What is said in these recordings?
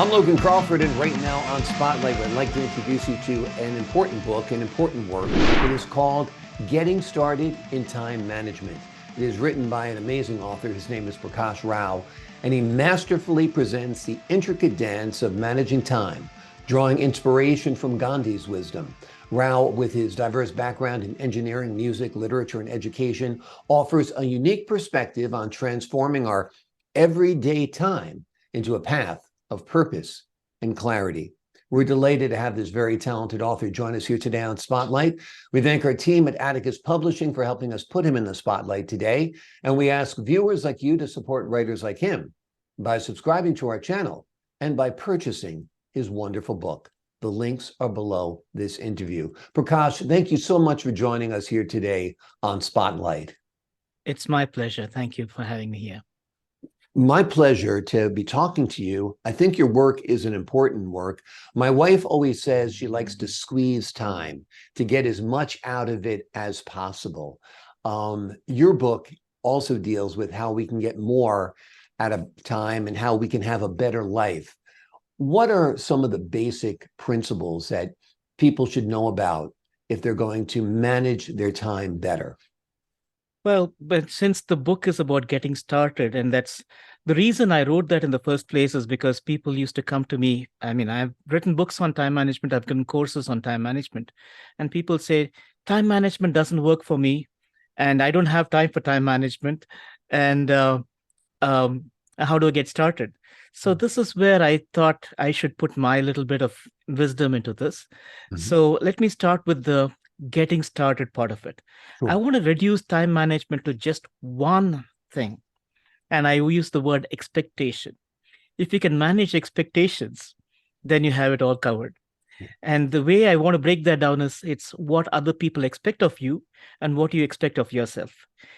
I'm Logan Crawford, and right now on Spotlight, I'd like to introduce you to an important book, an important work. It is called Getting Started in Time Management. It is written by an amazing author. His name is Prakash Rao, and he masterfully presents the intricate dance of managing time, drawing inspiration from Gandhi's wisdom. Rao, with his diverse background in engineering, music, literature, and education, offers a unique perspective on transforming our everyday time into a path of purpose and clarity. We're delighted to have this very talented author join us here today on Spotlight. We thank our team at Atticus Publishing for helping us put him in the spotlight today. And we ask viewers like you to support writers like him by subscribing to our channel and by purchasing his wonderful book. The links are below this interview. Prakash, thank you so much for joining us here today on Spotlight. It's my pleasure. Thank you for having me here. My pleasure to be talking to you. I think your work is an important work. My wife always says she likes to squeeze time to get as much out of it as possible. Your book also deals with how we can get more out of time and how we can have a better life. What are some of the basic principles that people should know about if they're going to manage their time better? Well, but since the book is about getting started, and that's the reason I wrote that in the first place, is because people used to come to me. I mean, I've written books on time management, I've given courses on time management, and people say, time management doesn't work for me, and I don't have time for time management. And how do I get started? So this is where I thought I should put my little bit of wisdom into this. So let me start with the getting started part of it. Sure. I want to reduce time management to just one thing. And I use the word expectation. If you can manage expectations, then you have it all covered. And the way I want to break that down is it's what other people expect of you and what you expect of yourself.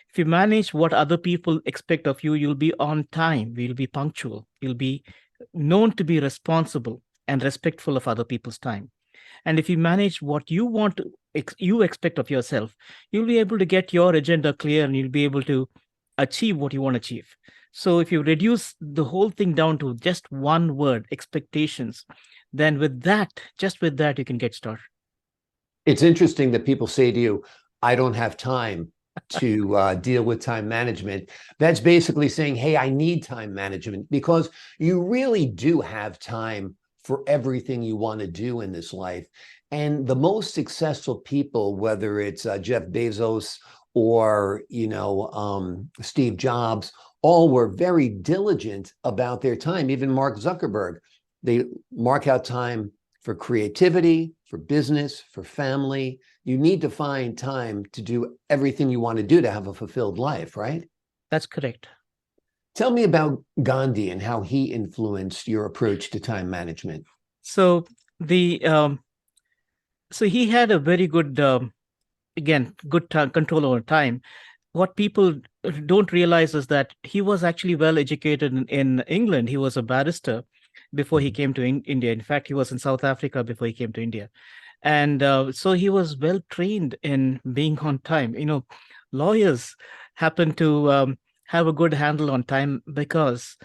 If you manage what other people expect of you, you'll be on time, you'll be punctual, you'll be known to be responsible and respectful of other people's time. And if you manage what you want to, you expect of yourself, you'll be able to get your agenda clear and you'll be able to achieve what you want to achieve. So if you reduce the whole thing down to just one word, expectations, then with that, just with that, you can get started. It's interesting that people say to you, I don't have time to deal with time management. That's basically saying, hey, I need time management, because you really do have time for everything you want to do in this life. And the most successful people, whether it's Jeff Bezos or, Steve Jobs, all were very diligent about their time. Even Mark Zuckerberg, they mark out time for creativity, for business, for family. You need to find time to do everything you want to do to have a fulfilled life, right? That's correct. Tell me about Gandhi and how he influenced your approach to time management. So so he had a very good, good control over time. What people don't realize is that he was actually well educated in England. He was a barrister before he came to India. In fact, he was in South Africa before he came to India. And so he was well trained in being on time. Lawyers happen to have a good handle on time because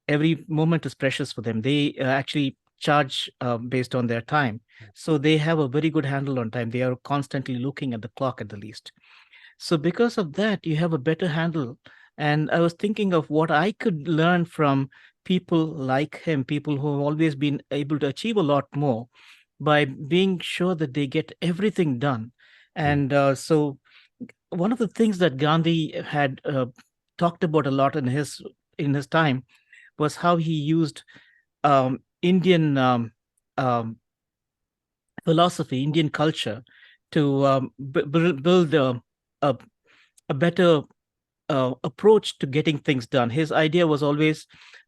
every moment is precious for them. They actually charge based on their time. So they have a very good handle on time. They are constantly looking at the clock at the least. So because of that, you have a better handle. And I was thinking of what I could learn from people like him, people who have always been able to achieve a lot more by being sure that they get everything done. And so one of the things that Gandhi had talked about a lot in his time was how he used Indian philosophy, Indian culture, to build a better approach to getting things done. His idea was always,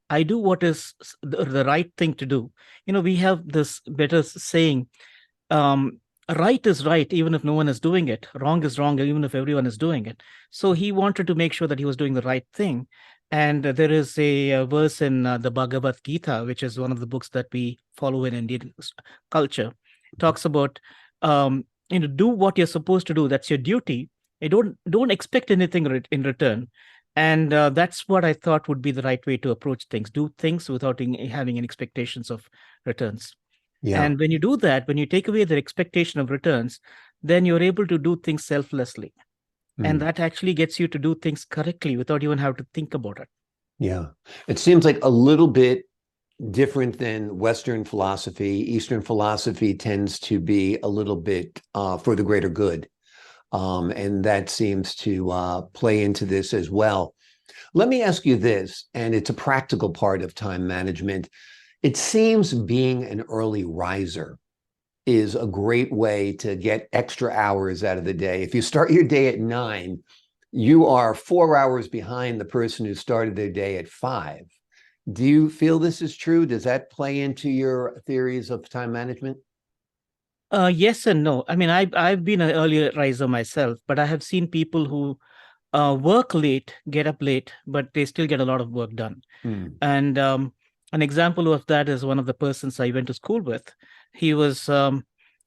I do what is the right thing to do. We have this better saying, right is right, even if no one is doing it. Wrong is wrong, even if everyone is doing it. So he wanted to make sure that he was doing the right thing. And there is a verse in the Bhagavad Gita, which is one of the books that we follow in Indian culture. It talks about, do what you're supposed to do. That's your duty. Don't expect anything in return. And that's what I thought would be the right way to approach things. Do things without having any expectations of returns. Yeah. And when you do that, when you take away the expectation of returns, then you're able to do things selflessly. And Mm. that actually gets you to do things correctly without even have to think about it. Yeah. It seems like a little bit different than Western philosophy. Eastern philosophy tends to be a little bit for the greater good. And that seems to play into this as well. Let me ask you this, and it's a practical part of time management. It seems being an early riser is a great way to get extra hours out of the day. If you start your day at 9, you are 4 hours behind the person who started their day at 5. Do you feel this is true? Does that play into your theories of time management? Yes and no. I mean, I've been an early riser myself, but I have seen people who work late, get up late, but they still get a lot of work done. Hmm. And an example of that is one of the persons I went to school with. He was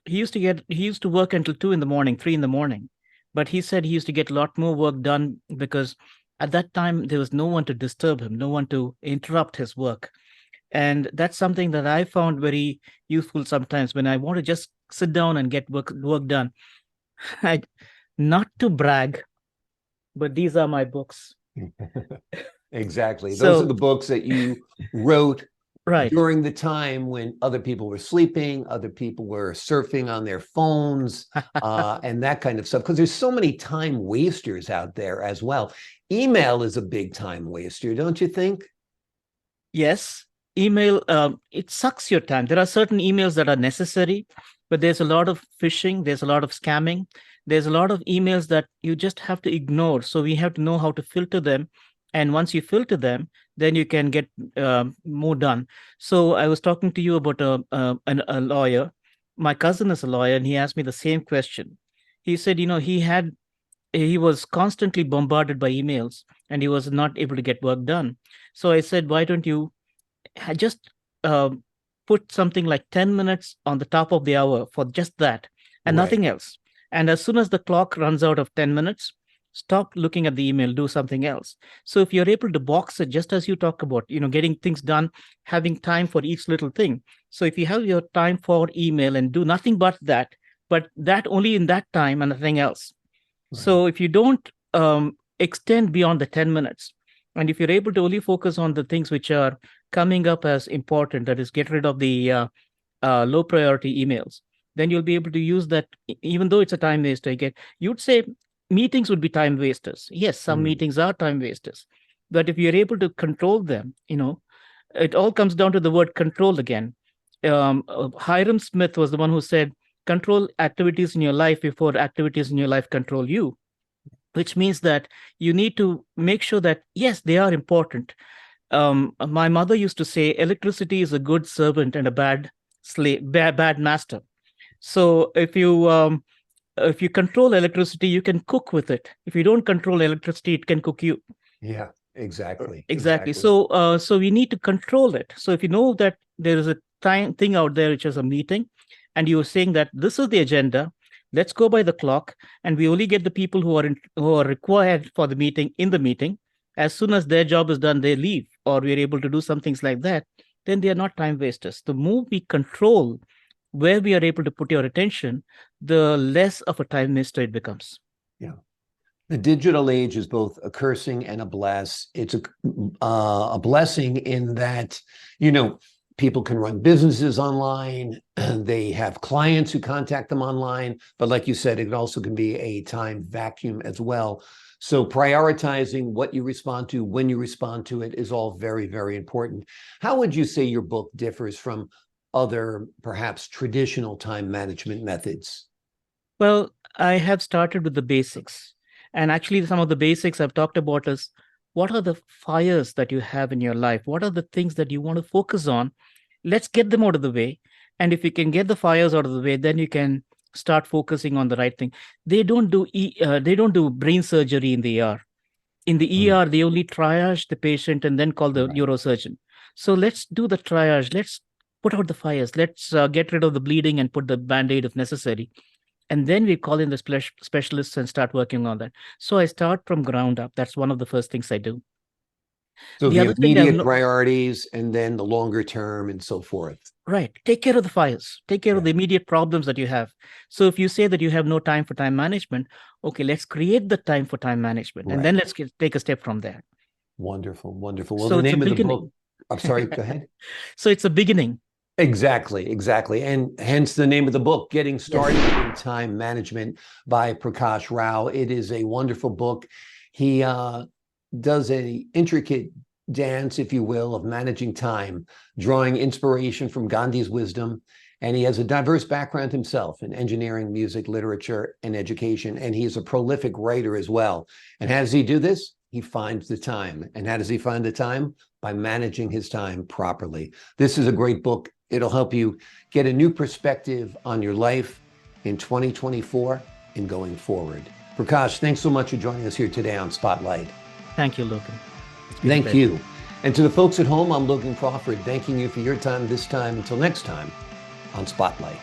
he used to work until 2 in the morning, 3 in the morning, but he said he used to get a lot more work done because at that time there was no one to disturb him, no one to interrupt his work. And that's something that I found very useful sometimes when I want to just sit down and get work done. I, not to brag, but these are my books. Exactly. Those are So the books that you wrote right. during the time when other people were sleeping, other people were surfing on their phones, and that kind of stuff. Because there's so many time wasters out there as well. Email is a big time waster, don't you think? Yes, email, it sucks your time. There are certain emails that are necessary, but there's a lot of phishing, there's a lot of scamming, there's a lot of emails that you just have to ignore. So we have to know how to filter them. And once you filter them, then you can get more done. So I was talking to you about a lawyer. My cousin is a lawyer, and he asked me the same question. He said, he was constantly bombarded by emails, and he was not able to get work done. So I said, why don't you just uh, put something like 10 minutes on the top of the hour for just that and Right. nothing else. And as soon as the clock runs out of 10 minutes, stop looking at the email, do something else. So if you're able to box it, just as you talk about, getting things done, having time for each little thing. So if you have your time for email and do nothing but that only in that time and nothing else. Right. So if you don't extend beyond the 10 minutes, and if you're able to only focus on the things which are coming up as important, that is, get rid of the low priority emails, then you'll be able to use that, even though it's a time waster. You'd say meetings would be time wasters. Yes, some Mm. meetings are time wasters. But if you're able to control them, it all comes down to the word control again. Hiram Smith was the one who said, control activities in your life before activities in your life control you, which means that you need to make sure that, yes, they are important. My mother used to say, electricity is a good servant and a bad slave, bad master. So if you control electricity, you can cook with it. If you don't control electricity, it can cook you. Yeah, exactly. Exactly. Exactly. So we need to control it. So if you know that there is a thing out there which is a meeting, and you're saying that this is the agenda, let's go by the clock, and we only get the people who are required for the meeting in the meeting. As soon as their job is done, they leave, or we're able to do some things like that. Then they are not time wasters. The more we control where we are able to put your attention, the less of a time waster it becomes. Yeah. The digital age is both a cursing and a bless. It's a blessing in that, you know, people can run businesses online. They have clients who contact them online. But like you said, it also can be a time vacuum as well. So prioritizing what you respond to, when you respond to it is all very, very important. How would you say your book differs from other, perhaps traditional time management methods? Well, I have started with the basics. And actually, some of the basics I've talked about is, what are the fires that you have in your life? What are the things that you want to focus on? Let's get them out of the way. And if you can get the fires out of the way, then you can start focusing on the right thing. They don't do brain surgery in the ER. In the Mm. ER, they only triage the patient and then call the Right. neurosurgeon. So let's do the triage. Let's put out the fires. Let's get rid of the bleeding and put the band-aid if necessary. And then we call in the specialists and start working on that. So I start from ground up. That's one of the first things I do. So The the other thing immediate priorities and then the longer term and so forth. right, take care of the fires, take care of Yeah. the immediate problems that you have. So if you say that you have no time for time management, okay, let's create the time for time management, and Right. then let's take a step from there. Wonderful, wonderful. Well, So the it's a name of the book, beginning. I'm sorry, go ahead. So it's a beginning. Exactly, exactly. And hence the name of the book, Getting Started Yes. in Time Management by Prakash Rao. It is a wonderful book. He does a intricate dance, if you will, of managing time, drawing inspiration from Gandhi's wisdom. And he has a diverse background himself in engineering, music, literature, and education. And he is a prolific writer as well. And how does he do this? He finds the time. And how does he find the time? By managing his time properly. This is a great book. It'll help you get a new perspective on your life in 2024 and going forward. Prakash, thanks so much for joining us here today on Spotlight. Thank you, Logan. Thank you. And to the folks at home, I'm Logan Crawford, thanking you for your time this time. Until next time on Spotlight.